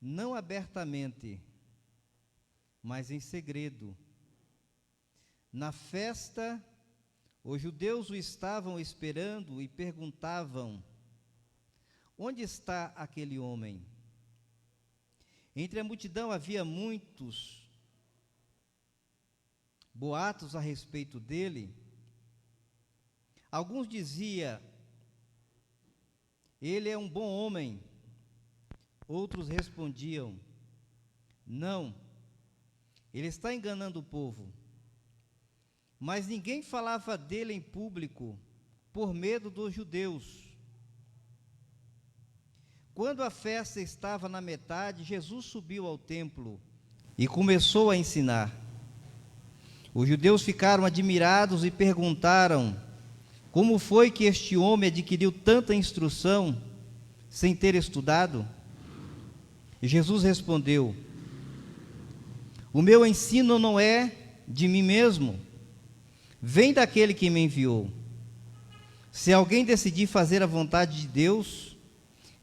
não abertamente, mas em segredo. Na festa, os judeus o estavam esperando e perguntavam: onde está aquele homem? Entre a multidão havia muitos boatos a respeito dele. Alguns diziam: ele é um bom homem. Outros respondiam: não, ele está enganando o povo. Mas ninguém falava dele em público, por medo dos judeus. Quando a festa estava na metade, Jesus subiu ao templo e começou a ensinar. Os judeus ficaram admirados e perguntaram: como foi que este homem adquiriu tanta instrução sem ter estudado? E Jesus respondeu: o meu ensino não é de mim mesmo, vem daquele que me enviou. Se alguém decidir fazer a vontade de Deus,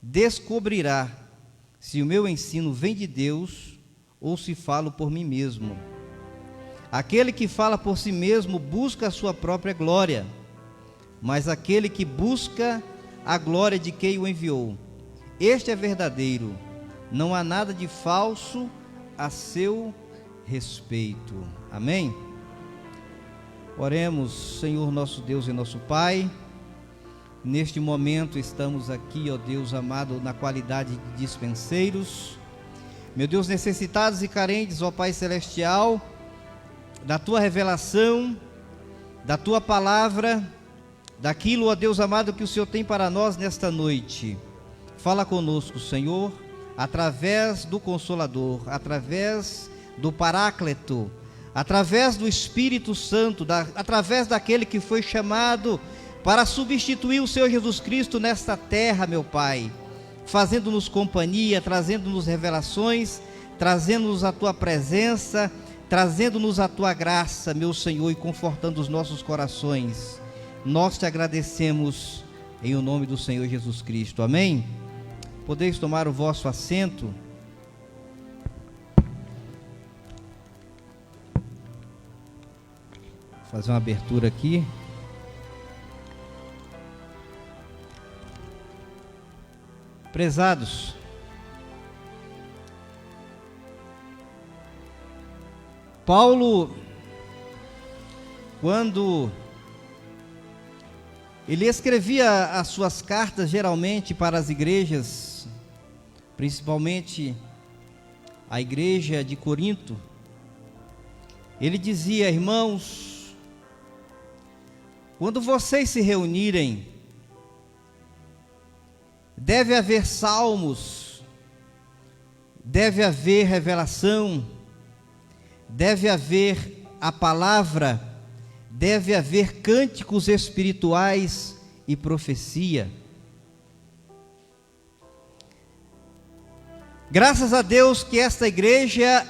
descobrirá se o meu ensino vem de Deus ou se falo por mim mesmo. Aquele que fala por si mesmo busca a sua própria glória, mas aquele que busca a glória de quem o enviou, este é verdadeiro, não há nada de falso a seu respeito. Amém? Oremos. Senhor nosso Deus e nosso Pai, neste momento estamos aqui, ó Deus amado, na qualidade de dispenseiros, meu Deus, necessitados e carentes, ó Pai Celestial, da Tua revelação, da Tua palavra, daquilo, ó Deus amado, que o Senhor tem para nós nesta noite. Fala conosco, Senhor, através do Consolador, através do Paráclito, através do Espírito Santo, através daquele que foi chamado para substituir o Senhor Jesus Cristo nesta terra, meu Pai, fazendo-nos companhia, trazendo-nos revelações, trazendo-nos a Tua presença, trazendo-nos a Tua graça, meu Senhor, e confortando os nossos corações. Nós te agradecemos em o nome do Senhor Jesus Cristo. Amém? Podeis tomar o vosso assento. Fazer uma abertura aqui. Prezados, Paulo, quando ele escrevia as suas cartas geralmente para as igrejas, principalmente a igreja de Corinto, ele dizia: irmãos, quando vocês se reunirem, deve haver salmos, deve haver revelação, deve haver a palavra, deve haver cânticos espirituais e profecia. Graças a Deus que esta igreja,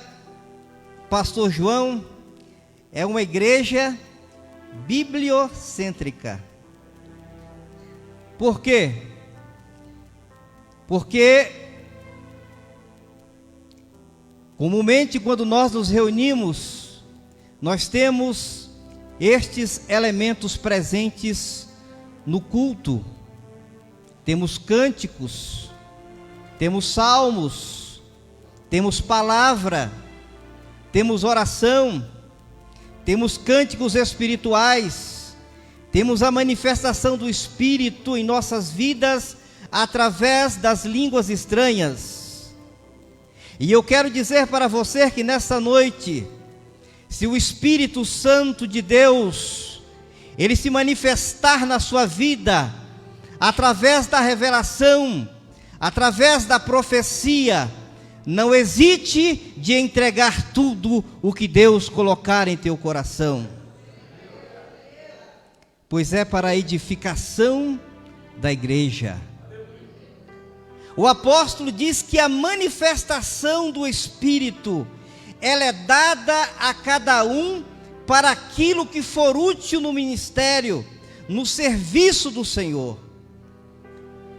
Pastor João, é uma igreja bibliocêntrica. Por quê? Porque comumente quando nós nos reunimos, nós temos estes elementos presentes no culto. Temos cânticos, temos salmos, temos palavra, temos oração, temos cânticos espirituais, temos a manifestação do Espírito em nossas vidas através das línguas estranhas. E eu quero dizer para você que nessa noite, se o Espírito Santo de Deus, ele se manifestar na sua vida, através da revelação, através da profecia, não hesite de entregar tudo o que Deus colocar em teu coração, pois é para a edificação da igreja. O apóstolo diz que a manifestação do Espírito, ela é dada a cada um para aquilo que for útil no ministério, no serviço do Senhor.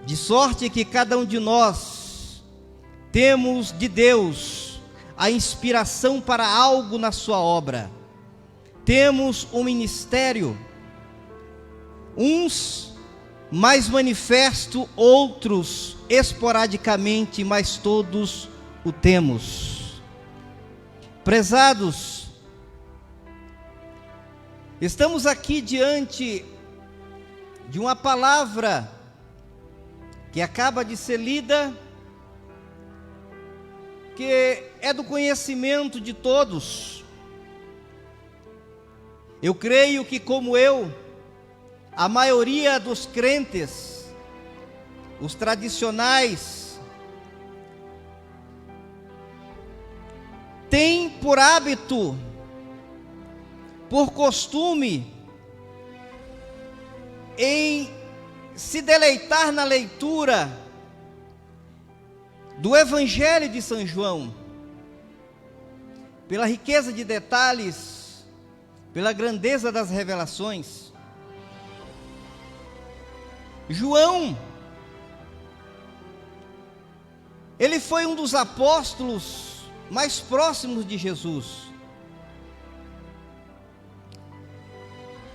De sorte que cada um de nós temos de Deus a inspiração para algo na sua obra. Temos um ministério, uns mais manifesto, outros esporadicamente, mas todos o temos. Prezados, estamos aqui diante de uma palavra que acaba de ser lida, que é do conhecimento de todos. Eu creio que, como eu, a maioria dos crentes, os tradicionais, tem por hábito, por costume, em se deleitar na leitura do Evangelho de São João, pela riqueza de detalhes, pela grandeza das revelações. João, ele foi um dos apóstolos mais próximos de Jesus.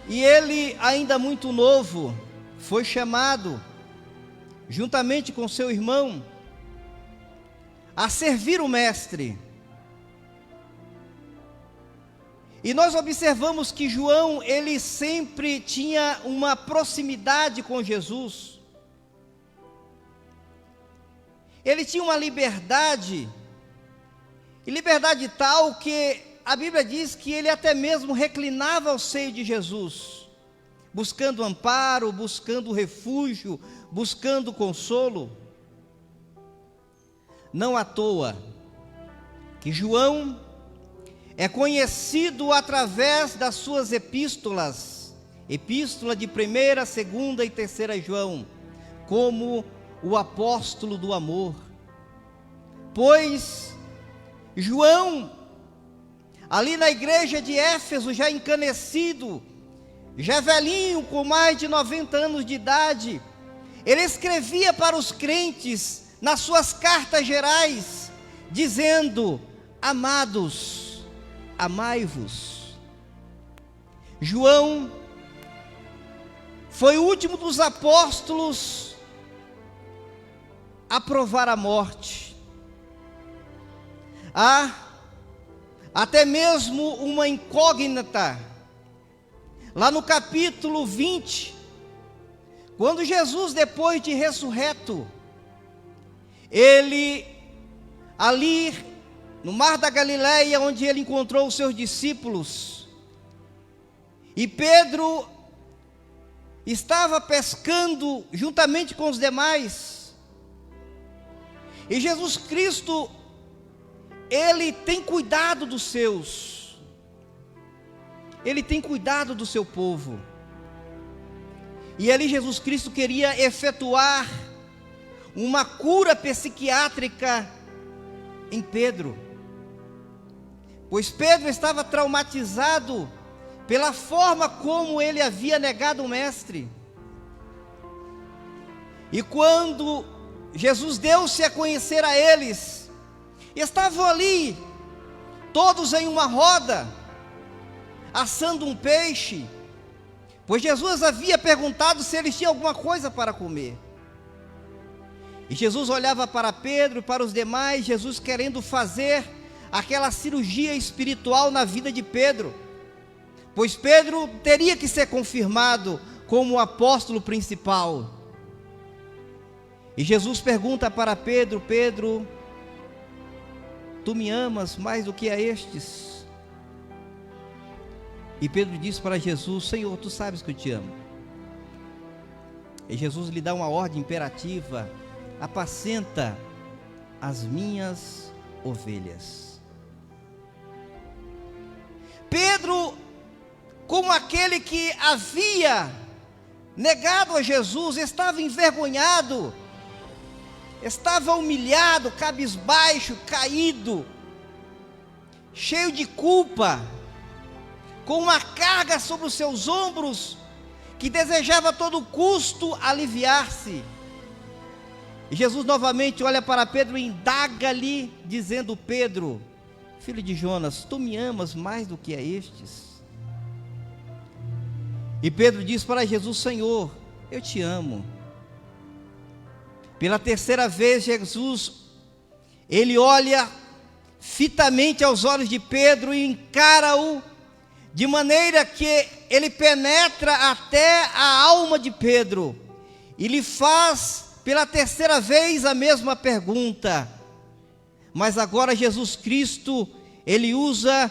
E ele, ainda muito novo, foi chamado, juntamente com seu irmão, a servir o Mestre. E nós observamos que João, ele sempre tinha uma proximidade com Jesus. Ele tinha uma liberdade, e liberdade tal que a Bíblia diz que ele até mesmo reclinava ao seio de Jesus, buscando amparo, buscando refúgio, buscando consolo. Não à toa que João é conhecido através das suas epístolas, epístola de 1ª, 2ª e 3ª João, como o apóstolo do amor. Pois João, ali na igreja de Éfeso, já encanecido, já velhinho, com mais de 90 anos de idade, ele escrevia para os crentes nas suas cartas gerais, dizendo: amados, amai-vos. João foi o último dos apóstolos a provar a morte. Há até mesmo uma incógnita, lá no capítulo 20, quando Jesus, depois de ressurreto, ele, ali no mar da Galileia, onde ele encontrou os seus discípulos, e Pedro estava pescando juntamente com os demais, e Jesus Cristo, ele tem cuidado dos seus, ele tem cuidado do seu povo, e ali Jesus Cristo queria efetuar uma cura psiquiátrica em Pedro, pois Pedro estava traumatizado pela forma como ele havia negado o Mestre. E quando Jesus deu-se a conhecer a eles, estavam ali, todos em uma roda, assando um peixe, pois Jesus havia perguntado se eles tinham alguma coisa para comer. E Jesus olhava para Pedro e para os demais, Jesus querendo fazer aquela cirurgia espiritual na vida de Pedro, pois Pedro teria que ser confirmado como o apóstolo principal. E Jesus pergunta para Pedro: Pedro, tu me amas mais do que a estes? E Pedro diz para Jesus: Senhor, tu sabes que eu te amo. E Jesus lhe dá uma ordem imperativa: apacenta as minhas ovelhas. Pedro, como aquele que havia negado a Jesus, estava envergonhado, estava humilhado, cabisbaixo, caído, cheio de culpa, com uma carga sobre os seus ombros, que desejava a todo custo aliviar-se. E Jesus novamente olha para Pedro e indaga-lhe, dizendo: Pedro, filho de Jonas, tu me amas mais do que a estes? E Pedro diz para Jesus: Senhor, eu te amo. Pela terceira vez, Jesus, ele olha fitamente aos olhos de Pedro e encara-o, de maneira que ele penetra até a alma de Pedro, e lhe faz pela terceira vez a mesma pergunta. Mas agora Jesus Cristo, ele usa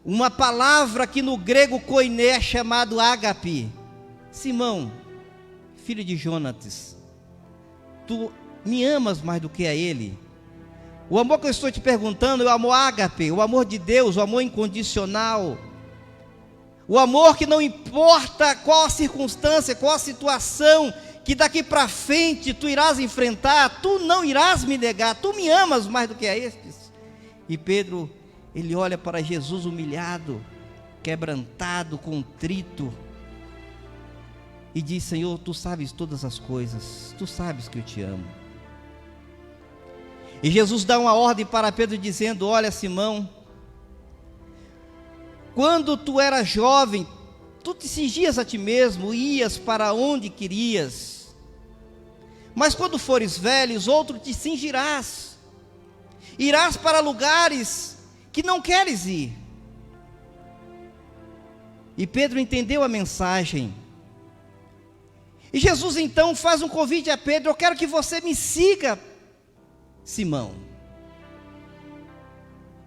uma palavra que no grego koiné é chamado ágape. Simão, filho de Jonatas, tu me amas mais do que a ele? O amor que eu estou te perguntando é o amor ágape, o amor de Deus, o amor incondicional, o amor que não importa qual a circunstância, qual a situação, que daqui para frente tu irás enfrentar, tu não irás me negar, tu me amas mais do que a estes. E Pedro, ele olha para Jesus humilhado, quebrantado, contrito, e diz: Senhor, tu sabes todas as coisas, tu sabes que eu te amo. E Jesus dá uma ordem para Pedro dizendo: olha, Simão, quando tu eras jovem, tu te cingias a ti mesmo, ias para onde querias. Mas quando fores velhos, outro te cingirás, irás para lugares que não queres ir. E Pedro entendeu a mensagem. E Jesus então faz um convite a Pedro: eu quero que você me siga, Simão.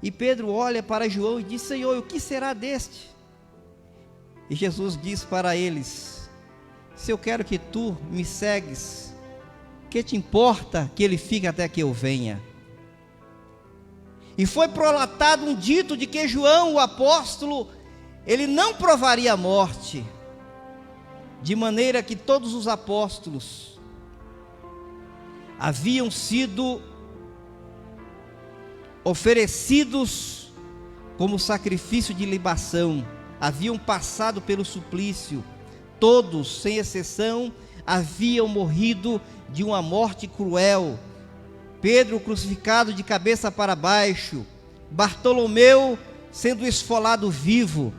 E Pedro olha para João e diz: Senhor, o que será deste? E Jesus diz para eles: se eu quero que tu me segues, que te importa que ele fique até que eu venha? E foi prolatado um dito de que João, o apóstolo, ele não provaria a morte, de maneira que todos os apóstolos haviam sido oferecidos como sacrifício de libação, haviam passado pelo suplício, todos, sem exceção, haviam morrido de uma morte cruel. Pedro crucificado de cabeça para baixo, Bartolomeu sendo esfolado vivo,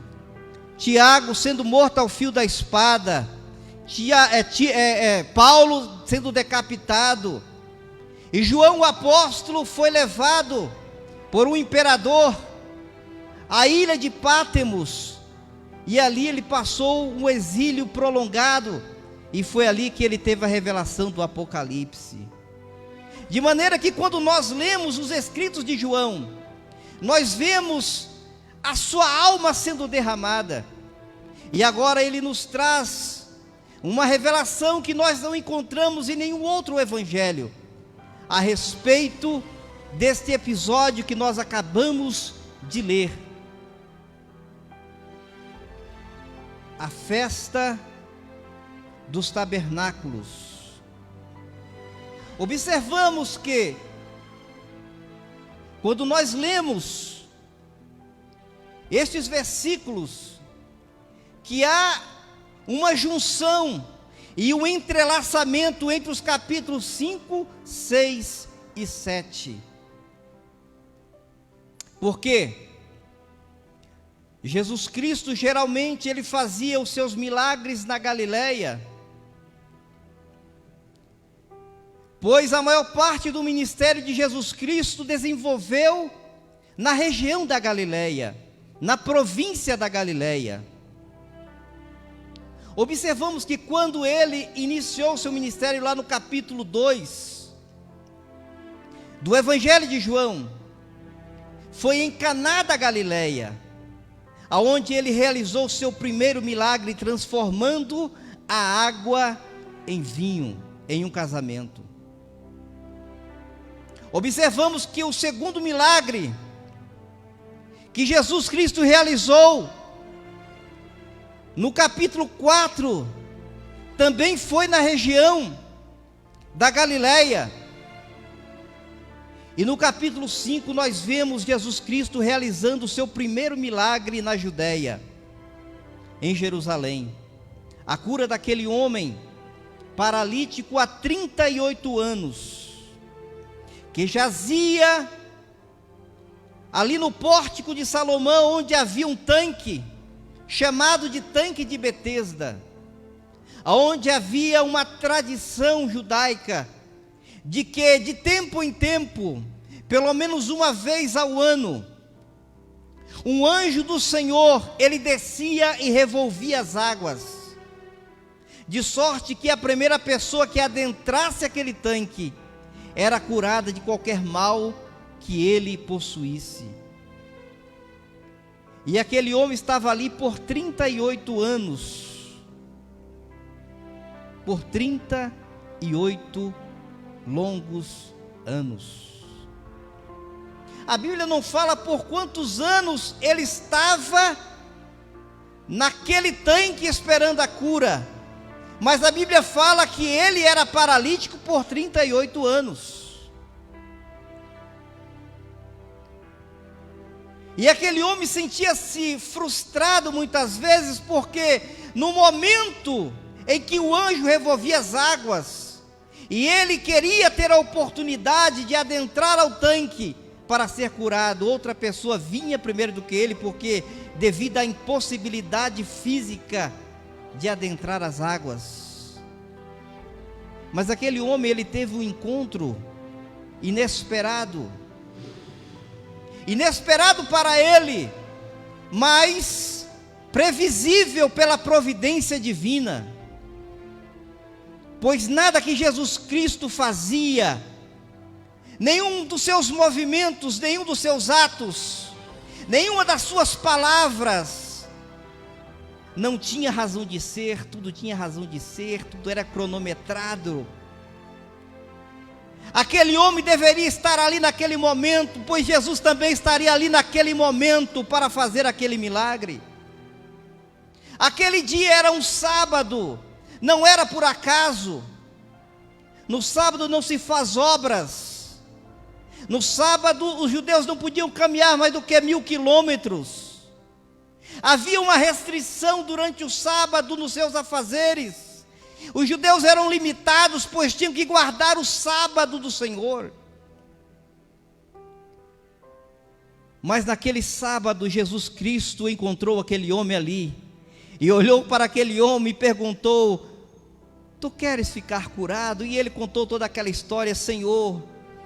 Tiago sendo morto ao fio da espada, Paulo sendo decapitado, e João o apóstolo foi levado por um imperador à ilha de Pátmos, e ali ele passou um exílio prolongado, e foi ali que ele teve a revelação do Apocalipse. De maneira que quando nós lemos os escritos de João, nós vemos a sua alma sendo derramada, e agora ele nos traz uma revelação que nós não encontramos em nenhum outro evangelho, a respeito deste episódio que nós acabamos de ler. A festa dos tabernáculos. Observamos que, quando nós lemos estes versículos, que há uma junção e um entrelaçamento entre os capítulos 5, 6 e 7. Por quê? Jesus Cristo geralmente ele fazia os seus milagres na Galileia, pois a maior parte do ministério de Jesus Cristo desenvolveu na região da Galileia, na província da Galileia. Observamos que quando ele iniciou seu ministério lá no capítulo 2 do Evangelho de João, foi em Caná da Galileia, aonde ele realizou o seu primeiro milagre, transformando a água em vinho, em um casamento. Observamos que o segundo milagre que Jesus Cristo realizou no capítulo 4, também foi na região da Galileia. E no capítulo 5 nós vemos Jesus Cristo realizando o seu primeiro milagre na Judeia, em Jerusalém. A cura daquele homem paralítico há 38 anos. que jazia ali no pórtico de Salomão, onde havia um tanque, chamado de tanque de Betesda, onde havia uma tradição judaica, de que de tempo em tempo, pelo menos uma vez ao ano, um anjo do Senhor, ele descia e revolvia as águas, de sorte que a primeira pessoa que adentrasse aquele tanque, era curada de qualquer mal que ele possuísse. E aquele homem estava ali por 38 anos, por 38 longos anos. A Bíblia não fala por quantos anos ele estava naquele tanque esperando a cura, mas a Bíblia fala que ele era paralítico por 38 anos. E aquele homem sentia-se frustrado muitas vezes, porque no momento em que o anjo revolvia as águas, e ele queria ter a oportunidade de adentrar ao tanque para ser curado, outra pessoa vinha primeiro do que ele, porque devido à impossibilidade física de adentrar as águas. Mas aquele homem, ele teve um encontro inesperado para ele, mas previsível pela providência divina, pois nada que Jesus Cristo fazia, nenhum dos seus movimentos, nenhum dos seus atos, nenhuma das suas palavras, não tinha razão de ser, tudo tinha razão de ser, tudo era cronometrado. Aquele homem deveria estar ali naquele momento, pois Jesus também estaria ali naquele momento para fazer aquele milagre. Aquele dia era um sábado, não era por acaso. No sábado não se faz obras. No sábado os judeus não podiam caminhar mais do que 1000 quilômetros. Havia uma restrição durante o sábado nos seus afazeres. Os judeus eram limitados, pois tinham que guardar o sábado do Senhor. Mas naquele sábado, Jesus Cristo encontrou aquele homem ali, e olhou para aquele homem e perguntou: tu queres ficar curado? E ele contou toda aquela história: Senhor,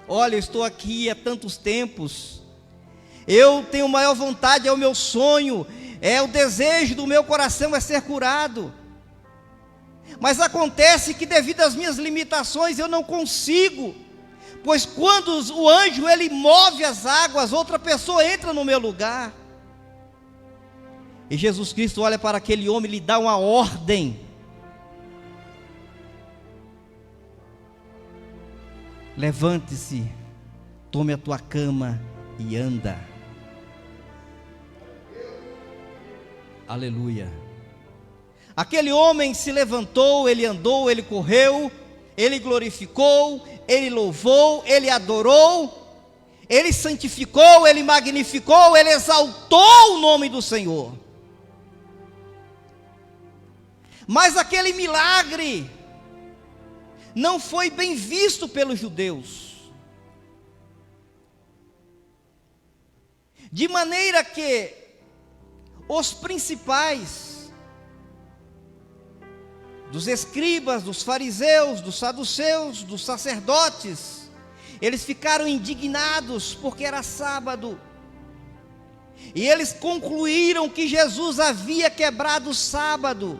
olha, eu estou aqui há tantos tempos, eu tenho maior vontade, é o meu sonho, é o desejo do meu coração é ser curado. Mas acontece que devido às minhas limitações eu não consigo, pois quando o anjo ele move as águas, outra pessoa entra no meu lugar. E Jesus Cristo olha para aquele homem e lhe dá uma ordem: levante-se, tome a tua cama e anda. Aleluia. Aquele homem se levantou, ele andou, ele correu, ele glorificou, ele louvou, ele adorou, ele santificou, ele magnificou, ele exaltou o nome do Senhor. Mas aquele milagre não foi bem visto pelos judeus, de maneira que os principais, dos escribas, dos fariseus, dos saduceus, dos sacerdotes, eles ficaram indignados porque era sábado, e eles concluíram que Jesus havia quebrado o sábado.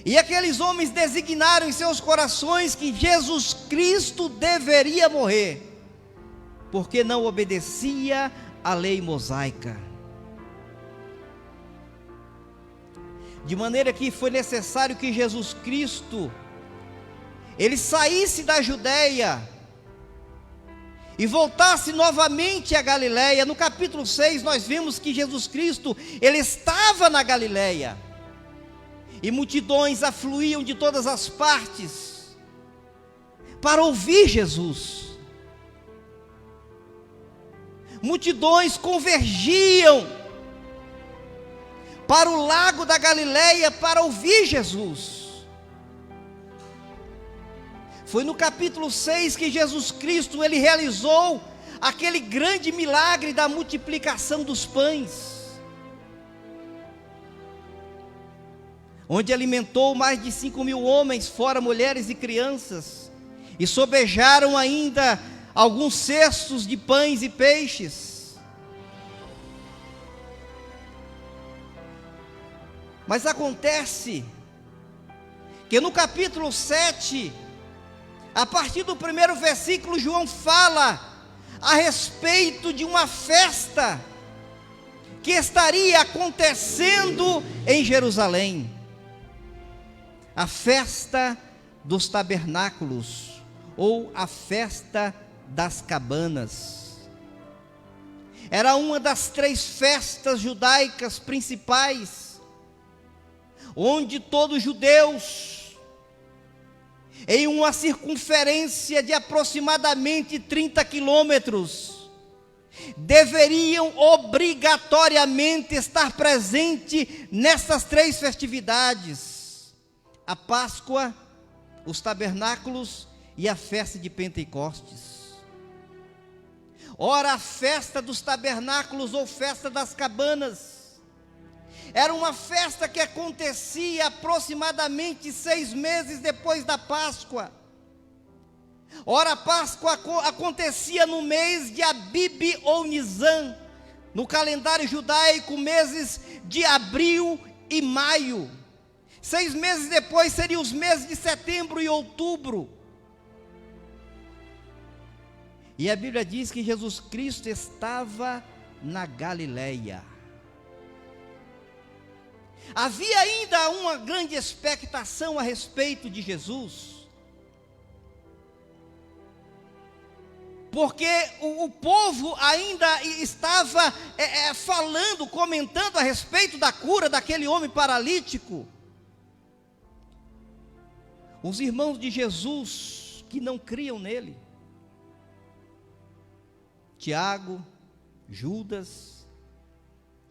E aqueles homens designaram em seus corações que Jesus Cristo deveria morrer, porque não obedecia à lei mosaica. De maneira que foi necessário que Jesus Cristo, ele saísse da Judeia e voltasse novamente à Galileia. No capítulo 6 nós vimos que Jesus Cristo, ele estava na Galileia, e multidões afluíam de todas as partes para ouvir Jesus. Multidões convergiam para o lago da Galileia para ouvir Jesus. Foi no capítulo 6 que Jesus Cristo, ele realizou aquele grande milagre da multiplicação dos pães, onde alimentou mais de 5.000 homens, fora mulheres e crianças, e sobejaram ainda alguns cestos de pães e peixes. Mas acontece que no capítulo 7, a partir do primeiro versículo, João fala a respeito de uma festa que estaria acontecendo em Jerusalém, a festa dos tabernáculos, ou a festa das cabanas. Era uma das 3 festas judaicas principais, onde todos os judeus, em uma circunferência de aproximadamente 30 quilômetros, deveriam obrigatoriamente estar presente nessas 3 festividades: a Páscoa, os tabernáculos e a festa de Pentecostes. Ora, a festa dos tabernáculos, ou festa das cabanas, era uma festa que acontecia aproximadamente 6 meses depois da Páscoa. Ora, a Páscoa acontecia no mês de Abib ou Nisan, no calendário judaico, meses de abril e maio. 6 meses depois seriam os meses de setembro e outubro. E a Bíblia diz que Jesus Cristo estava na Galileia. Havia ainda uma grande expectação a respeito de Jesus, porque o povo ainda estava falando, comentando a respeito da cura daquele homem paralítico. Os irmãos de Jesus que não criam nele, Tiago, Judas,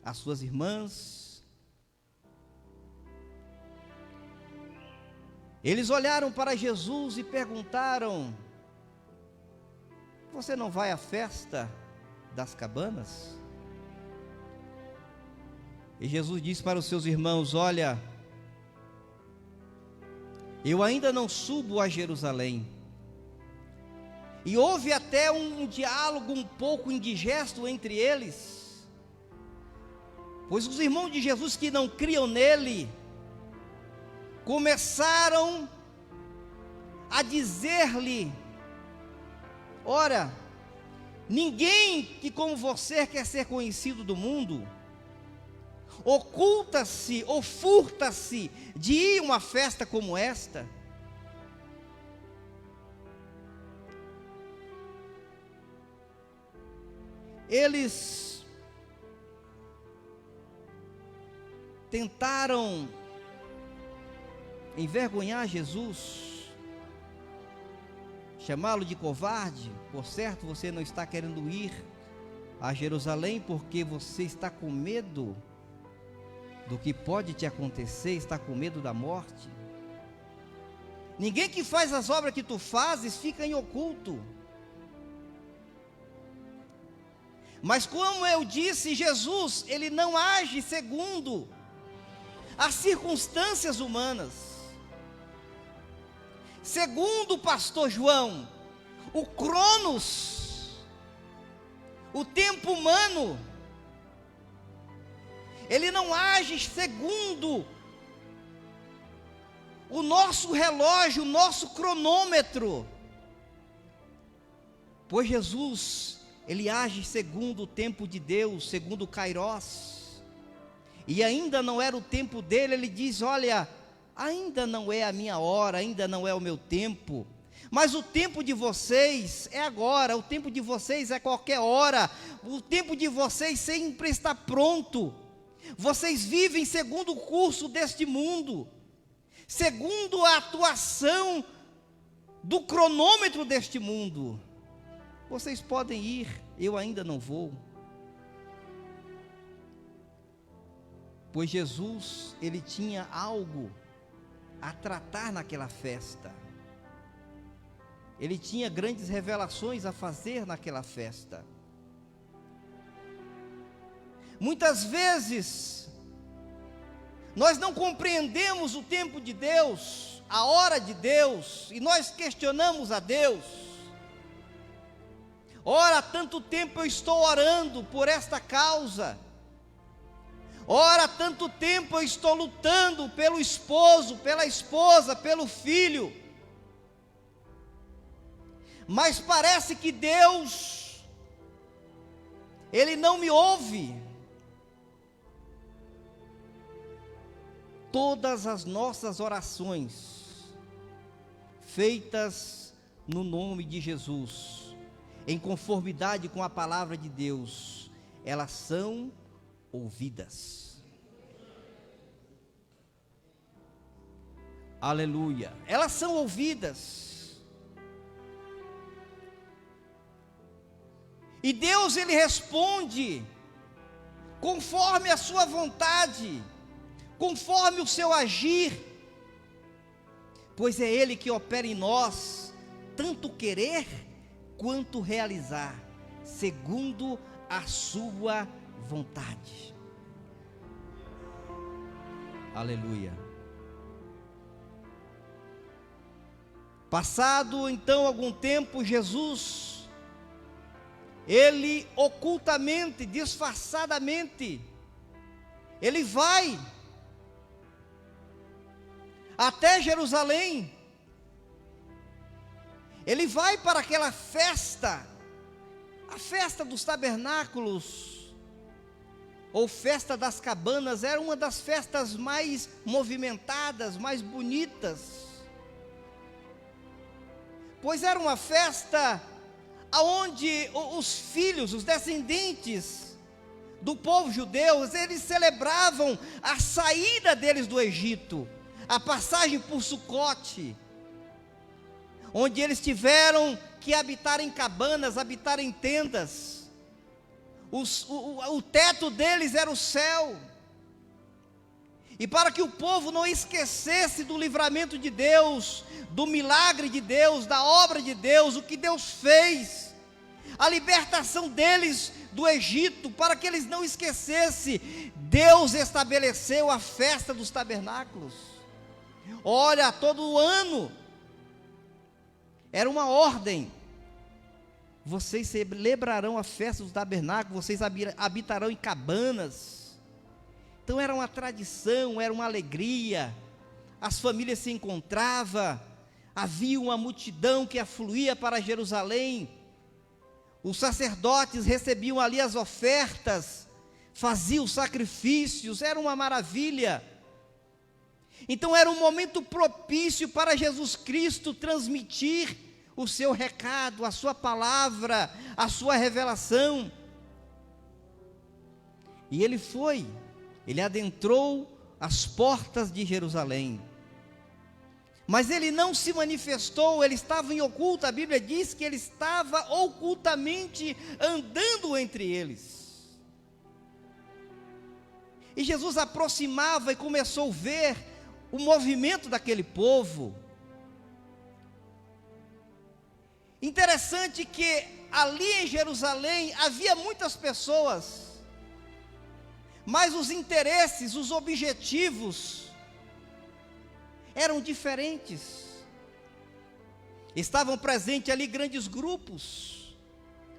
as suas irmãs, eles olharam para Jesus e perguntaram: você não vai à festa das cabanas? E Jesus disse para os seus irmãos: olha, eu ainda não subo a Jerusalém. E houve até um diálogo um pouco indigesto entre eles, pois os irmãos de Jesus que não criam nele começaram a dizer-lhe: ora, ninguém que como você quer ser conhecido do mundo, oculta-se ou furta-se de ir a uma festa como esta. Eles tentaram envergonhar Jesus, chamá-lo de covarde. Por certo, você não está querendo ir a Jerusalém porque você está com medo do que pode te acontecer, está com medo da morte. Ninguém que faz as obras que tu fazes fica em oculto. Mas como eu disse, Jesus, ele não age segundo as circunstâncias humanas. Segundo o pastor João, o cronos, o tempo humano, ele não age segundo o nosso relógio, o nosso cronômetro, pois Jesus, ele age segundo o tempo de Deus, segundo o Kairos, e ainda não era o tempo dele. Ele diz: olha, ainda não é a minha hora, ainda não é o meu tempo, mas o tempo de vocês é agora, o tempo de vocês é qualquer hora, o tempo de vocês sempre está pronto. Vocês vivem segundo o curso deste mundo, segundo a atuação do cronômetro deste mundo. Vocês podem ir, eu ainda não vou. Pois Jesus, ele tinha algo a tratar naquela festa. ele tinha grandes revelações a fazer naquela festa. Muitas vezes, nós não compreendemos o tempo de Deus, a hora de Deus, e nós questionamos a Deus. Ora, há tanto tempo eu estou orando por esta causa. Ora, há tanto tempo eu estou lutando pelo esposo, pela esposa, pelo filho. Mas parece que Deus, Ele não me ouve. Todas as nossas orações, feitas no nome de Jesus, em conformidade com a palavra de Deus, elas são ouvidas. Aleluia. Elas são ouvidas. E Deus, Ele responde conforme a sua vontade, conforme o seu agir, pois é Ele que opera em nós, tanto querer quanto realizar, segundo a sua vontade. Aleluia. Passado então algum tempo, Jesus, Ele ocultamente, disfarçadamente, Ele vai até Jerusalém. Ele vai para aquela festa, a festa dos tabernáculos, ou festa das cabanas. Era uma das festas mais movimentadas, mais bonitas, pois era uma festa onde os filhos, os descendentes do povo judeu, eles celebravam a saída deles do Egito, a passagem por Sucote, onde eles tiveram que habitar em cabanas, habitar em tendas. O teto deles era o céu. E para que o povo não esquecesse do livramento de Deus, do milagre de Deus, da obra de Deus, o que Deus fez, a libertação deles do Egito, para que eles não esquecessem, Deus estabeleceu a festa dos tabernáculos. Olha, todo ano, era uma ordem: vocês celebrarão a festa dos tabernáculos, vocês habitarão em cabanas. Então era uma tradição, era uma alegria, as famílias se encontravam, havia uma multidão que afluía para Jerusalém, os sacerdotes recebiam ali as ofertas, faziam sacrifícios, era uma maravilha. Então era um momento propício para Jesus Cristo transmitir o seu recado, a sua palavra, a sua revelação. E ele adentrou as portas de Jerusalém, mas ele não se manifestou, ele estava em oculto. A Bíblia diz que ele estava ocultamente andando entre eles. E Jesus aproximava e começou a ver o movimento daquele povo. Interessante que ali em Jerusalém havia muitas pessoas, mas os interesses, os objetivos eram diferentes. Estavam presentes ali grandes grupos,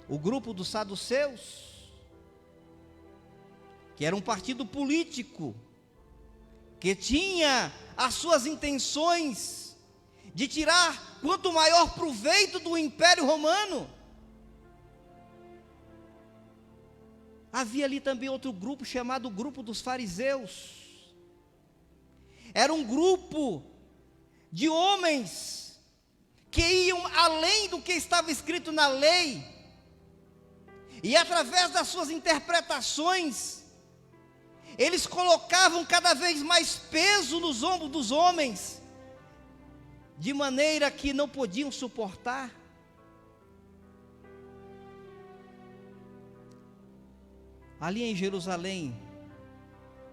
o grupo dos saduceus, que era um partido político, que tinha as suas intenções de tirar quanto maior proveito do Império Romano. Havia ali também outro grupo chamado grupo dos fariseus. Era um grupo de homens que iam além do que estava escrito na lei, e através das suas interpretações, eles colocavam cada vez mais peso nos ombros dos homens, de maneira que não podiam suportar. Ali em Jerusalém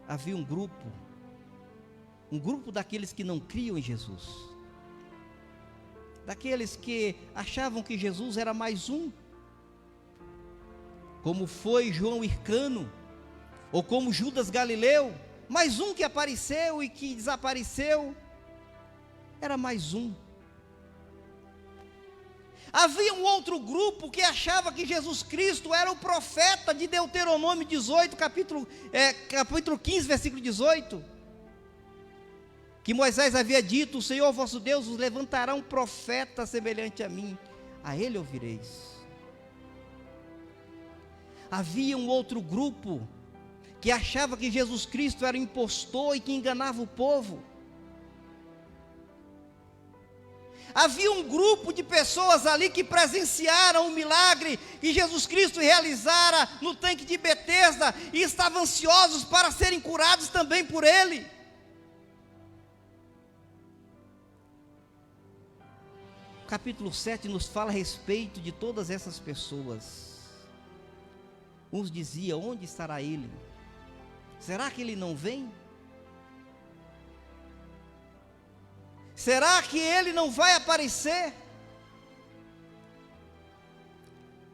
havia um grupo daqueles que não criam em Jesus, daqueles que achavam que Jesus era mais um, como foi João Hircano, ou como Judas Galileu, mais um que apareceu e que desapareceu, era mais um. Havia um outro grupo que achava que Jesus Cristo era o profeta de Deuteronômio 18, capítulo 15, versículo 18, que Moisés havia dito: o Senhor vosso Deus vos levantará um profeta semelhante a mim, a ele ouvireis. Havia um outro grupo que achava que Jesus Cristo era um impostor e que enganava o povo. Havia um grupo de pessoas ali que presenciaram o milagre que Jesus Cristo realizara no tanque de Betesda e estavam ansiosos para serem curados também por Ele. O capítulo 7 nos fala a respeito de todas essas pessoas. Uns diziam: onde estará Ele? Será que Ele não vem? Será que Ele não vai aparecer?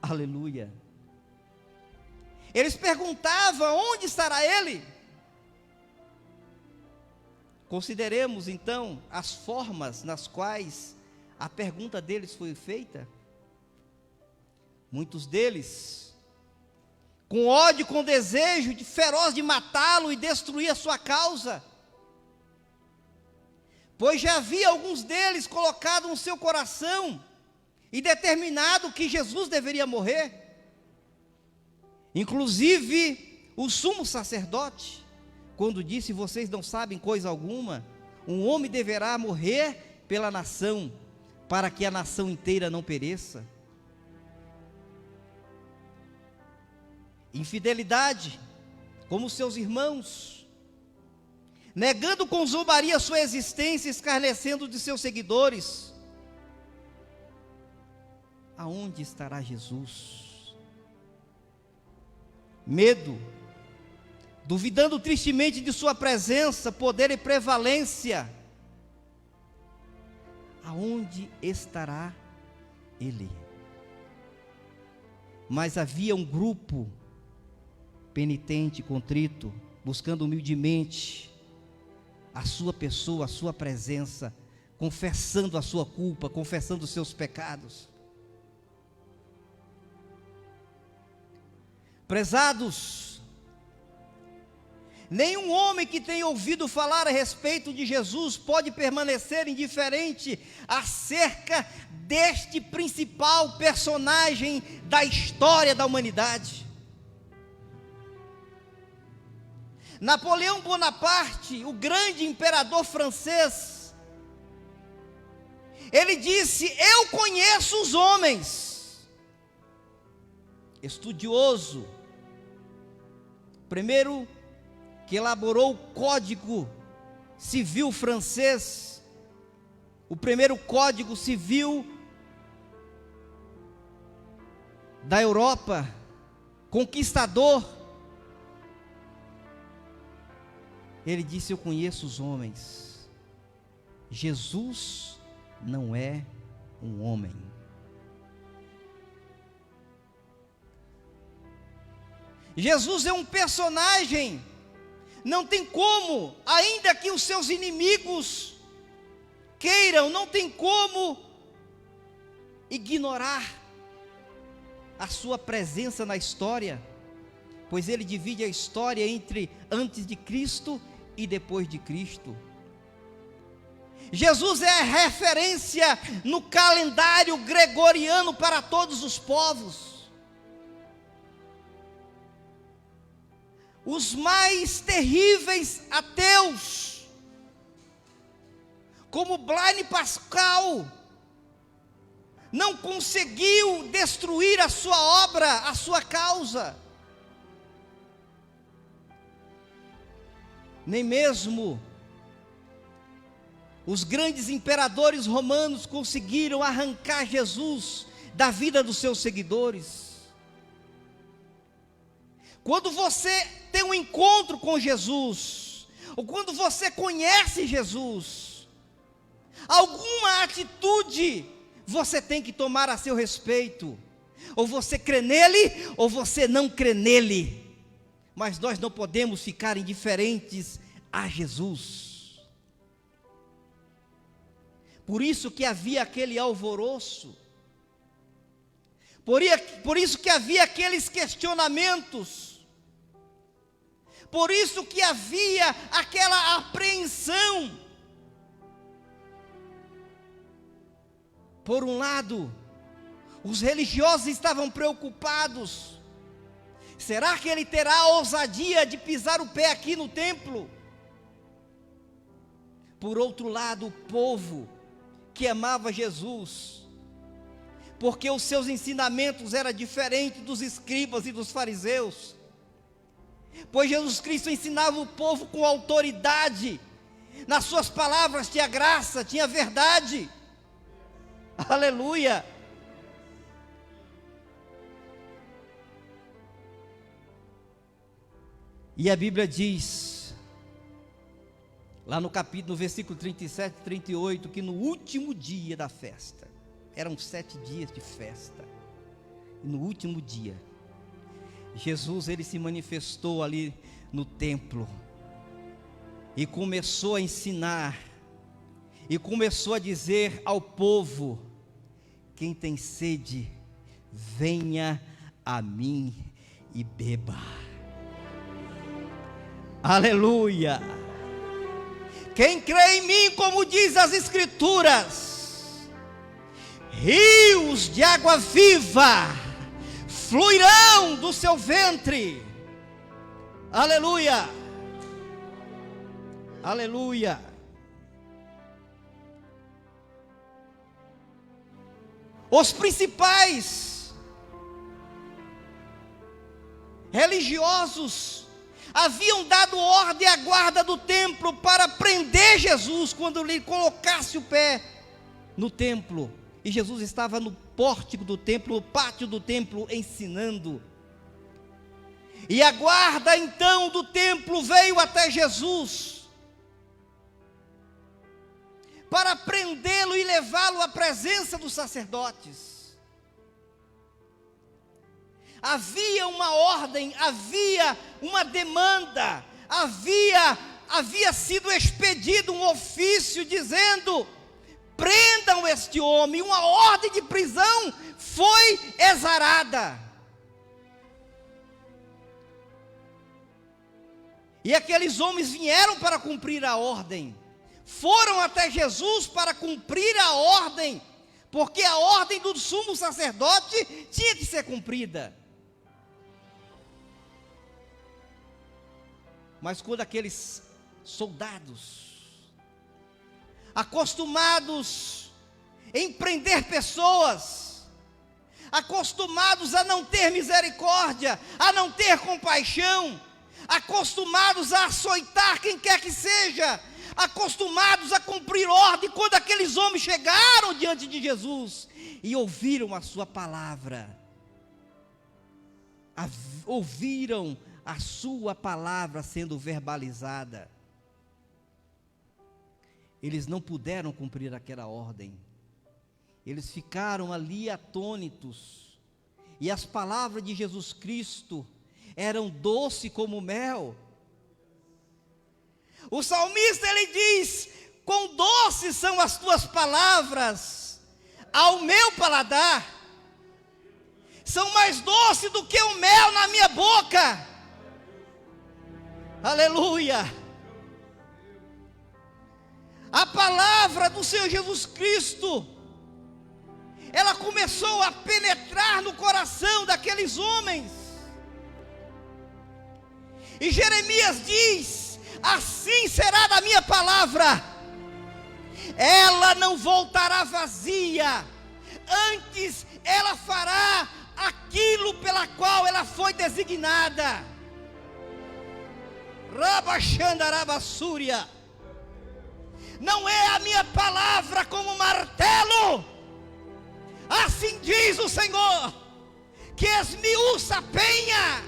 Aleluia. Eles perguntavam: onde estará Ele? Consideremos então as formas nas quais a pergunta deles foi feita. Muitos deles, com ódio, com desejo feroz de matá-lo e destruir a sua causa, pois já havia alguns deles colocado no seu coração e determinado que Jesus deveria morrer. Inclusive o sumo sacerdote, quando disse: vocês não sabem coisa alguma, um homem deverá morrer pela nação, para que a nação inteira não pereça. Infidelidade, como seus irmãos, negando com zombaria sua existência, escarnecendo de seus seguidores. Aonde estará Jesus? Medo, duvidando tristemente de sua presença, poder e prevalência. Aonde estará Ele? Mas havia um grupo penitente, contrito, buscando humildemente a sua pessoa, a sua presença, confessando a sua culpa, confessando os seus pecados. Prezados, nenhum homem que tenha ouvido falar a respeito de Jesus pode permanecer indiferente acerca deste principal personagem da história da humanidade. Napoleão Bonaparte, o grande imperador francês, ele disse: eu conheço os homens. Estudioso, primeiro que elaborou o Código Civil francês, o primeiro Código Civil da Europa, conquistador. Ele disse: eu conheço os homens. Jesus não é um homem. Jesus é um personagem. Não tem como, ainda que os seus inimigos queiram, não tem como ignorar a sua presença na história, pois ele divide a história entre antes de Cristo e depois de Cristo. Jesus é a referência no calendário gregoriano para todos os povos. Os mais terríveis ateus, como Blaise Pascal, não conseguiu destruir a sua obra, a sua causa. Nem mesmo os grandes imperadores romanos conseguiram arrancar Jesus da vida dos seus seguidores. Quando você tem um encontro com Jesus, ou quando você conhece Jesus, alguma atitude você tem que tomar a seu respeito. Ou você crê nele, ou você não crê nele. Mas nós não podemos ficar indiferentes a Jesus. Por isso que havia aquele alvoroço. Por isso que havia aqueles questionamentos. Por isso que havia aquela apreensão. Por um lado, os religiosos estavam preocupados. Será que ele terá a ousadia de pisar o pé aqui no templo? Por outro lado, o povo que amava Jesus, porque os seus ensinamentos eram diferentes dos escribas e dos fariseus, pois Jesus Cristo ensinava o povo com autoridade, nas suas palavras tinha graça, tinha verdade. Aleluia! E a Bíblia diz, lá no versículo 37 e 38, que no último dia da festa, eram 7 dias de festa, e no último dia, Jesus, ele se manifestou ali no templo, e começou a ensinar, e começou a dizer ao povo: quem tem sede, venha a mim e beba. Aleluia! Quem crê em mim, como diz as Escrituras, rios de água viva fluirão do seu ventre. Aleluia! Aleluia! Os principais religiosos haviam dado ordem à guarda do templo para prender Jesus quando lhe colocasse o pé no templo. E Jesus estava no pórtico do templo, no pátio do templo, ensinando. E a guarda então do templo veio até Jesus para prendê-lo e levá-lo à presença dos sacerdotes. Havia uma ordem, havia uma demanda, havia sido expedido um ofício dizendo: prendam este homem. Uma ordem de prisão foi exarada. E aqueles homens vieram para cumprir a ordem, foram até Jesus para cumprir a ordem, porque a ordem do sumo sacerdote tinha que ser cumprida. Mas quando aqueles soldados, acostumados em prender pessoas, acostumados a não ter misericórdia, a não ter compaixão, acostumados a açoitar quem quer que seja, acostumados a cumprir ordem, quando aqueles homens chegaram diante de Jesus e ouviram a sua palavra, ouviram a sua palavra sendo verbalizada, eles não puderam cumprir aquela ordem, eles ficaram ali atônitos, e as palavras de Jesus Cristo eram doce como mel. O salmista, ele diz: quão doces são as tuas palavras ao meu paladar, são mais doces do que o mel na minha boca. Aleluia! A palavra do Senhor Jesus Cristo, ela começou a penetrar no coração daqueles homens. E Jeremias diz: assim será da minha palavra, ela não voltará vazia, antes ela fará aquilo pela qual ela foi designada. Rabachandarabassúria. Não é a minha palavra como martelo, assim diz o Senhor, que esmiuça a penha.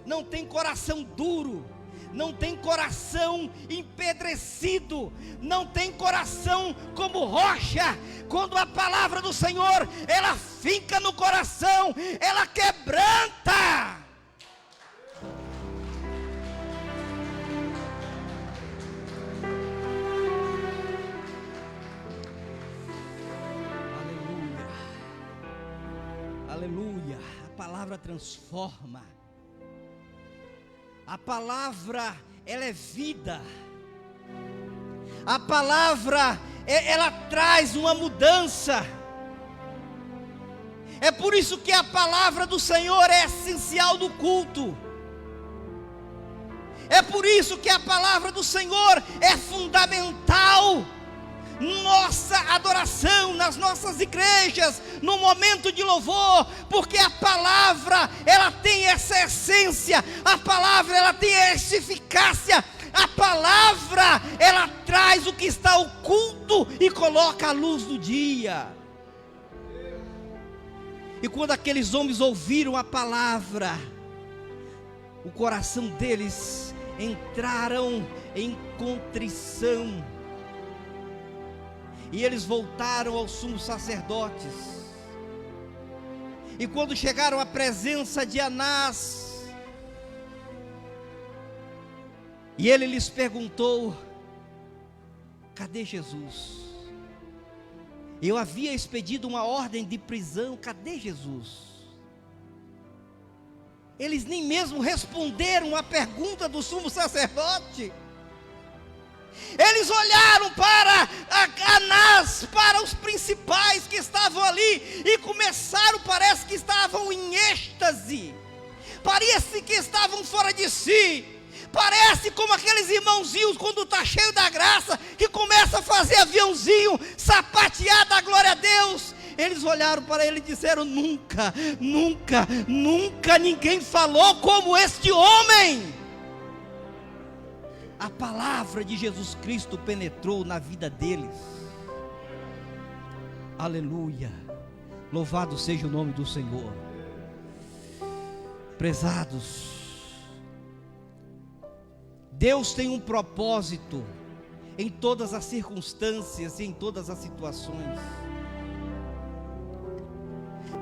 Não tem coração duro, não tem coração empedrecido, não tem coração como rocha. Quando a palavra do Senhor, ela finca no coração, ela quebranta. Aleluia, a palavra transforma, a palavra, ela é vida, a palavra, ela traz uma mudança. É por isso que a palavra do Senhor é essencial no culto, é por isso que a palavra do Senhor é fundamental nossa adoração, nas nossas igrejas, no momento de louvor, porque a palavra, ela tem essa essência, a palavra, ela tem essa eficácia, a palavra, ela traz o que está oculto e coloca a luz do dia. E quando aqueles homens ouviram a palavra, o coração deles entraram em contrição, e eles voltaram aos sumos sacerdotes. E quando chegaram à presença de Anás, e ele lhes perguntou: cadê Jesus? Eu havia expedido uma ordem de prisão, cadê Jesus? Eles nem mesmo responderam à pergunta do sumo sacerdote. Eles olharam para Anás, para os principais que estavam ali, e começaram, parece que estavam em êxtase, parece que estavam fora de si, parece como aqueles irmãozinhos quando está cheio da graça, que começa a fazer aviãozinho, sapatear da glória a Deus. Eles olharam para ele e disseram: nunca, nunca, nunca ninguém falou como este homem. A palavra de Jesus Cristo penetrou na vida deles. Aleluia, louvado seja o nome do Senhor. Prezados, Deus tem um propósito em todas as circunstâncias e em todas as situações.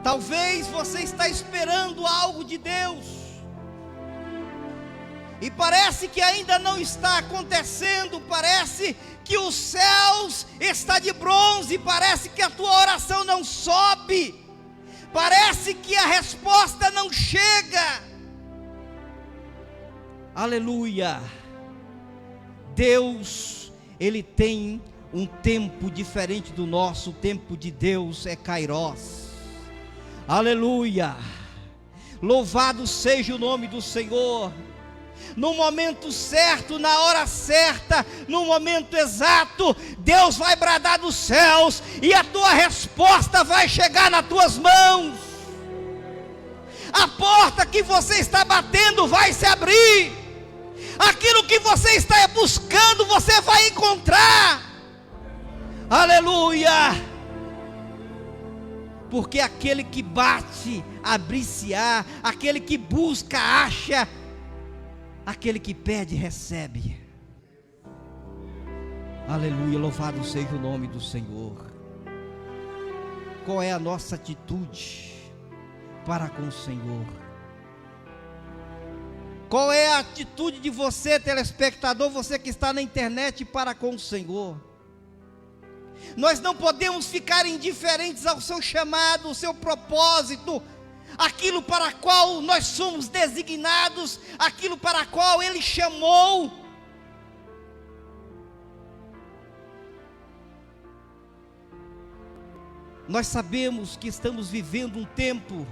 Talvez você está esperando algo de Deus, e parece que ainda não está acontecendo, parece que os céus estão de bronze, parece que a tua oração não sobe, parece que a resposta não chega. Aleluia. Deus, Ele tem um tempo diferente do nosso. O tempo de Deus é Kairos. Aleluia, louvado seja o nome do Senhor. No momento certo, na hora certa, no momento exato, Deus vai bradar dos céus, e a tua resposta vai chegar nas tuas mãos. A porta que você está batendo vai se abrir, aquilo que você está buscando, você vai encontrar. Aleluia, porque aquele que bate, abrir-se-á, aquele que busca, acha, aquele que pede, recebe. Aleluia, louvado seja o nome do Senhor. Qual é a nossa atitude para com o Senhor? Qual é a atitude de você, telespectador, você que está na internet, para com o Senhor? Nós não podemos ficar indiferentes ao seu chamado, ao seu propósito, aquilo para qual nós somos designados, aquilo para qual Ele chamou. Nós sabemos que estamos vivendo um tempo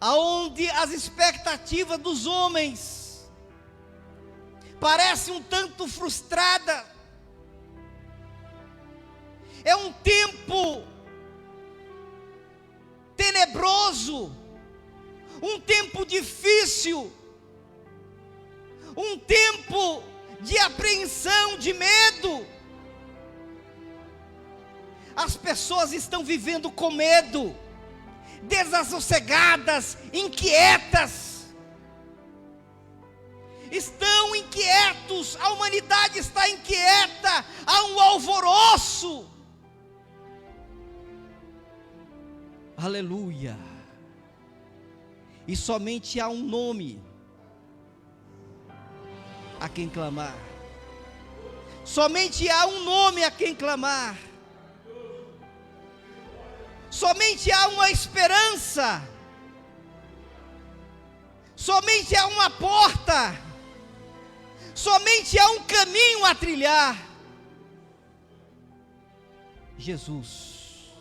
aonde as expectativas dos homens parecem um tanto frustradas. É um tempo tenebroso, um tempo difícil, um tempo de apreensão, de medo. As pessoas estão vivendo com medo, desassossegadas, inquietas. estão inquietos, a humanidade está inquieta, há um alvoroço. Aleluia. E somente há um nome a quem clamar. Somente há um nome a quem clamar. Somente há uma esperança. Somente há uma porta. Somente há um caminho a trilhar. Jesus.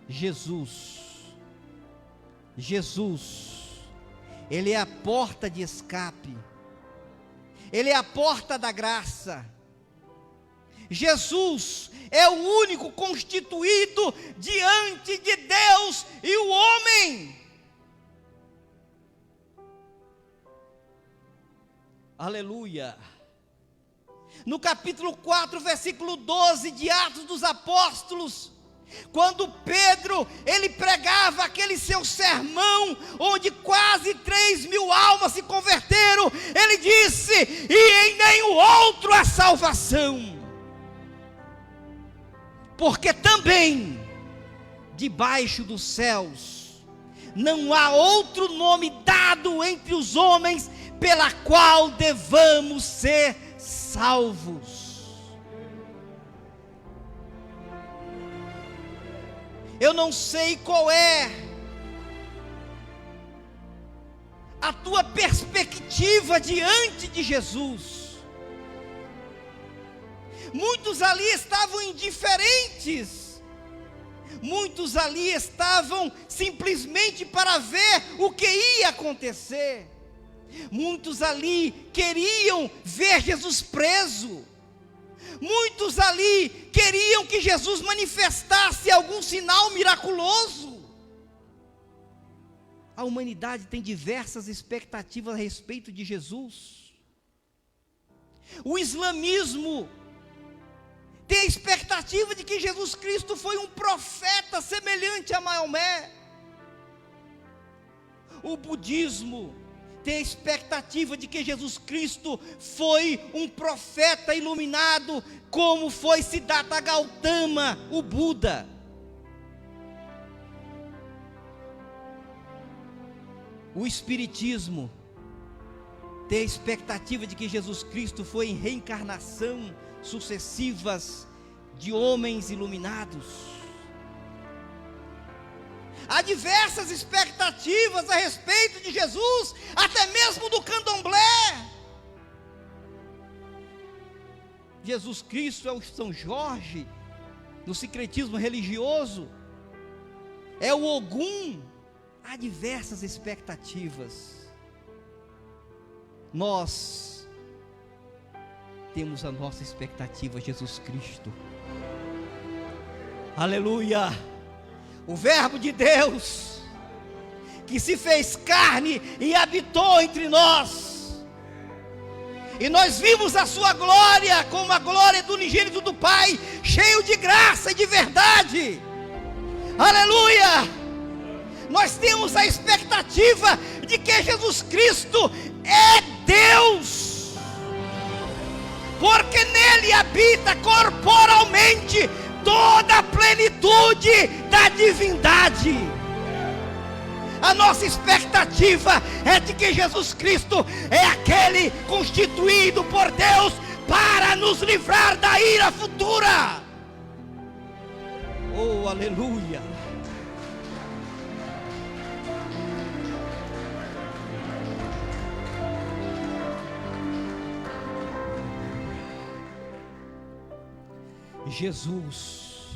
Jesus. Jesus. Ele é a porta de escape. Ele é a porta da graça. Jesus é o único constituído diante de Deus e o homem. Aleluia. No capítulo 4, versículo 12 de Atos dos Apóstolos, quando Pedro, ele pregava aquele seu sermão, onde quase 3.000 almas se converteram, ele disse: e em nenhum outro há salvação, porque também, debaixo dos céus, não há outro nome dado entre os homens, pela qual devamos ser salvos. Eu não sei qual é a tua perspectiva diante de Jesus. Muitos ali estavam indiferentes. Muitos ali estavam simplesmente para ver o que ia acontecer. Muitos ali queriam ver Jesus preso. Muitos ali queriam que Jesus manifestasse algum sinal miraculoso. A humanidade tem diversas expectativas a respeito de Jesus. O islamismo tem a expectativa de que Jesus Cristo foi um profeta semelhante a Maomé. O budismo tem a expectativa de que Jesus Cristo foi um profeta iluminado, como foi Siddhartha Gautama, o Buda. O espiritismo tem a expectativa de que Jesus Cristo foi em reencarnação sucessivas de homens iluminados. Há diversas expectativas a respeito de Jesus, até mesmo do candomblé. Jesus Cristo é o São Jorge, no sincretismo religioso, é o Ogum. Há diversas expectativas. Nós temos a nossa expectativa, Jesus Cristo. Aleluia! O Verbo de Deus, que se fez carne e habitou entre nós, e nós vimos a sua glória, como a glória do unigênito do Pai, cheio de graça e de verdade. Aleluia! Nós temos a expectativa de que Jesus Cristo é Deus, porque nele habita corporalmente toda a plenitude da divindade. A nossa expectativa é de que Jesus Cristo é aquele constituído por Deus para nos livrar da ira futura. Oh, aleluia! Jesus,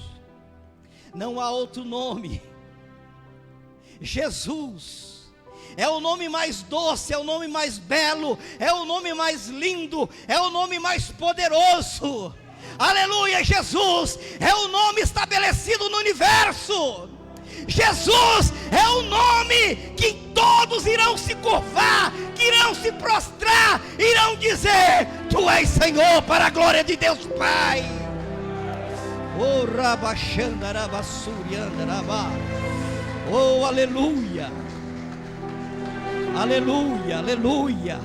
não há outro nome. Jesus é o nome mais doce, é o nome mais belo, é o nome mais lindo, é o nome mais poderoso. Aleluia! Jesus é o nome estabelecido no universo. Jesus é o nome que todos irão se curvar, que irão se prostrar, irão dizer: Tu és Senhor, para a glória de Deus Pai. Oh, Rabachandarabassuriandarabá. Oh, aleluia. Aleluia, aleluia.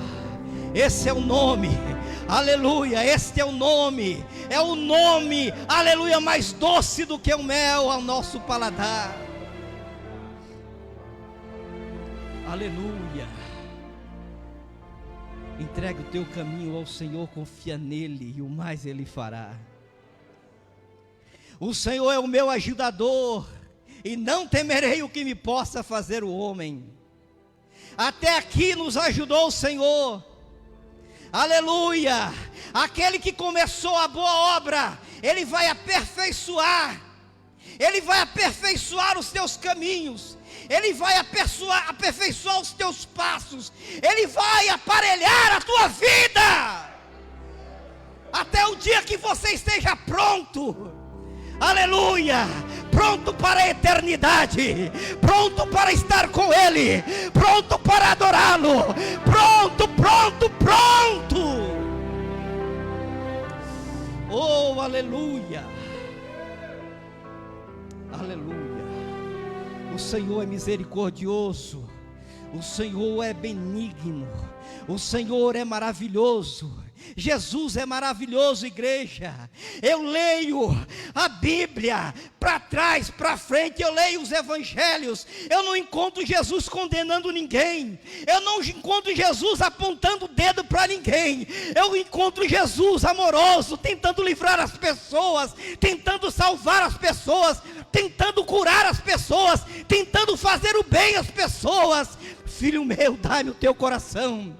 Esse é o nome, aleluia, este é o nome, aleluia, mais doce do que o mel ao nosso paladar, aleluia. Entrega o teu caminho ao Senhor, confia nele e o mais ele fará. O Senhor é o meu ajudador, e não temerei o que me possa fazer o homem. Até aqui nos ajudou o Senhor, aleluia. Aquele que começou a boa obra, Ele vai aperfeiçoar os teus caminhos, Ele vai aperfeiçoar os teus passos, Ele vai aparelhar a tua vida, até o dia que você esteja pronto, aleluia, pronto para a eternidade, pronto para estar com Ele, pronto para adorá-lo, pronto, oh, aleluia, aleluia. O Senhor é misericordioso, o Senhor é benigno, o Senhor é maravilhoso. Jesus é maravilhoso, igreja. Eu leio a Bíblia para trás, para frente, eu leio os evangelhos, eu não encontro Jesus condenando ninguém, eu não encontro Jesus apontando o dedo para ninguém, eu encontro Jesus amoroso, tentando livrar as pessoas, tentando salvar as pessoas, tentando curar as pessoas, tentando fazer o bem às pessoas. Filho meu, dá-me o teu coração.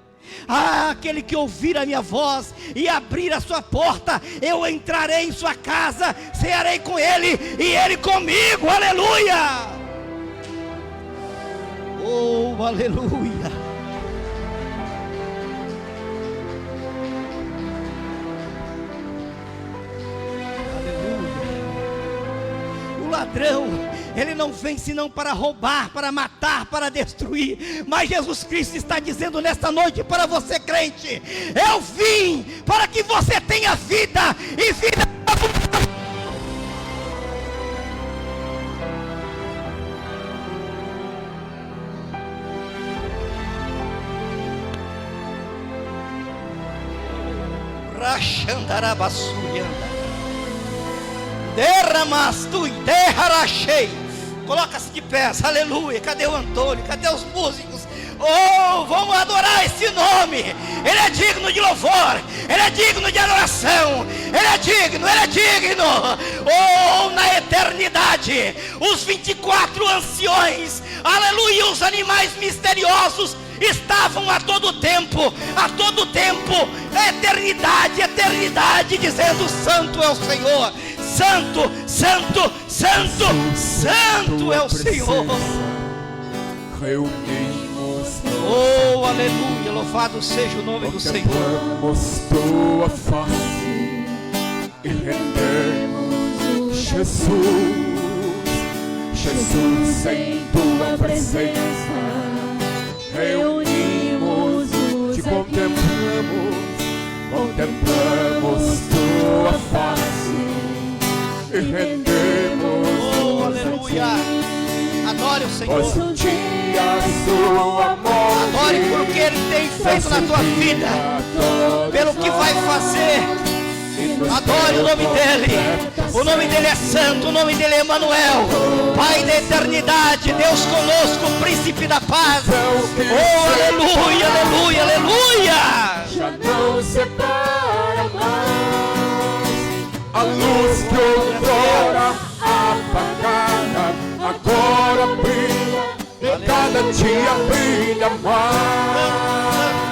Aquele que ouvir a minha voz e abrir a sua porta, eu entrarei em sua casa, cearei com ele e ele comigo, aleluia, oh, aleluia, aleluia. O ladrão, ele não vem senão para roubar, para matar, para destruir. Mas Jesus Cristo está dizendo nesta noite para você, crente: eu vim para que você tenha vida e vida abundante. Rachandarabasurianda, derramastu e derrarachei. Coloca-se de pé, aleluia. Cadê o Antônio? Cadê os músicos? Oh, vamos adorar esse nome. Ele é digno de louvor, Ele é digno de adoração, Ele é digno. Oh, na eternidade, os 24 anciões, aleluia, os animais misteriosos estavam a todo tempo, eternidade, dizendo: santo é o Senhor, santo é o Senhor. Oh, aleluia, louvado seja o nome do Senhor. Contemplamos tua face e rendemos Jesus em tua presença. Reunimos, te contemplamos tua face e rendemos. Oh, aleluia. Adore o Senhor. Adore por que Ele tem feito na tua vida, pelo que vai fazer. Adore o nome dEle. O nome dEle é santo, o nome dEle é Emanuel, Pai da eternidade, Deus conosco, Príncipe da paz. Oh, aleluia, aleluia, aleluia. Já não separa mais a luz que outrora apagada, agora brilha, e cada dia brilha mais.